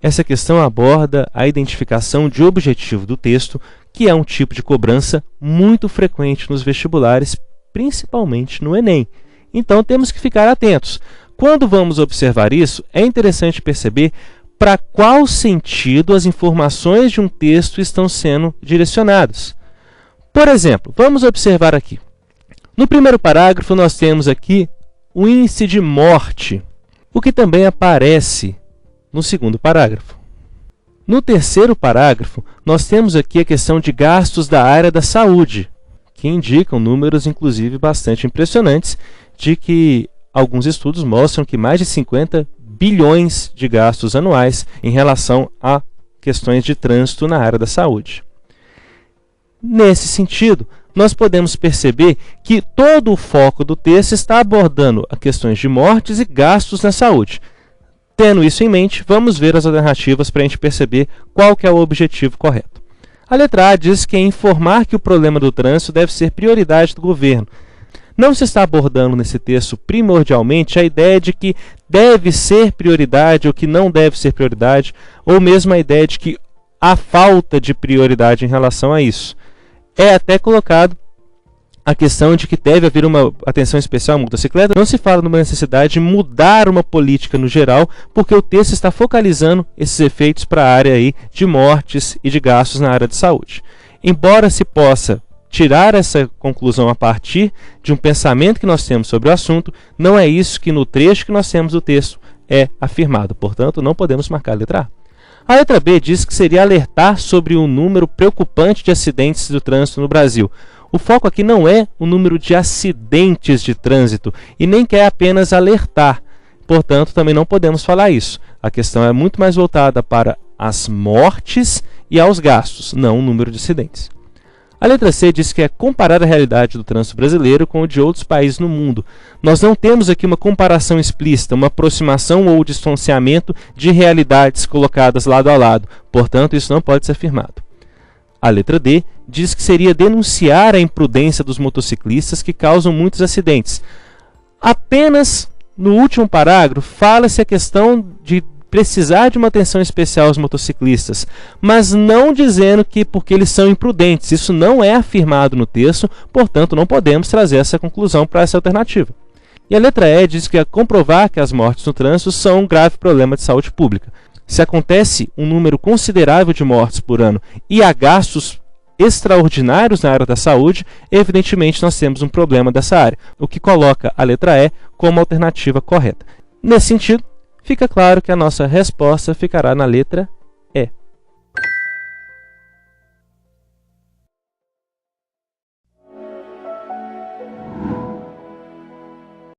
Essa questão aborda a identificação de objetivo do texto, que é um tipo de cobrança muito frequente nos vestibulares, principalmente no Enem. Então, temos que ficar atentos. Quando vamos observar isso, é interessante perceber para qual sentido as informações de um texto estão sendo direcionadas. Por exemplo, vamos observar aqui. No primeiro parágrafo, nós temos aqui o índice de morte, o que também aparece no segundo parágrafo. No terceiro parágrafo, nós temos aqui a questão de gastos da área da saúde, que indicam números, inclusive, bastante impressionantes, de que alguns estudos mostram que mais de 50 bilhões de gastos anuais em relação a questões de trânsito na área da saúde. Nesse sentido, nós podemos perceber que todo o foco do texto está abordando as questões de mortes e gastos na saúde. Tendo isso em mente, vamos ver as alternativas para a gente perceber qual que é o objetivo correto. A letra A diz que é informar que o problema do trânsito deve ser prioridade do governo. Não se está abordando nesse texto primordialmente a ideia de que deve ser prioridade ou que não deve ser prioridade, ou mesmo a ideia de que há falta de prioridade em relação a isso. É até colocado a questão de que deve haver uma atenção especial à motocicleta. Não se fala numa necessidade de mudar uma política no geral, porque o texto está focalizando esses efeitos para a área aí de mortes e de gastos na área de saúde. Embora se possa tirar essa conclusão a partir de um pensamento que nós temos sobre o assunto, não é isso que no trecho que nós temos do texto é afirmado. Portanto, não podemos marcar a letra A. A letra B diz que seria alertar sobre um número preocupante de acidentes do trânsito no Brasil. O foco aqui não é o número de acidentes de trânsito e nem quer apenas alertar. Portanto, também não podemos falar isso. A questão é muito mais voltada para as mortes e aos gastos, não o número de acidentes. A letra C diz que é comparar a realidade do trânsito brasileiro com o de outros países no mundo. Nós não temos aqui uma comparação explícita, uma aproximação ou distanciamento de realidades colocadas lado a lado. Portanto, isso não pode ser afirmado. A letra D diz que seria denunciar a imprudência dos motociclistas que causam muitos acidentes. Apenas no último parágrafo fala-se a questão de precisar de uma atenção especial aos motociclistas, mas não dizendo que porque eles são imprudentes. Isso não é afirmado no texto, portanto não podemos trazer essa conclusão para essa alternativa. E a letra E diz que é comprovar que as mortes no trânsito são um grave problema de saúde pública. Se acontece um número considerável de mortes por ano e há gastos extraordinários na área da saúde, evidentemente nós temos um problema dessa área, o que coloca a letra E como alternativa correta. Nesse sentido, fica claro que a nossa resposta ficará na letra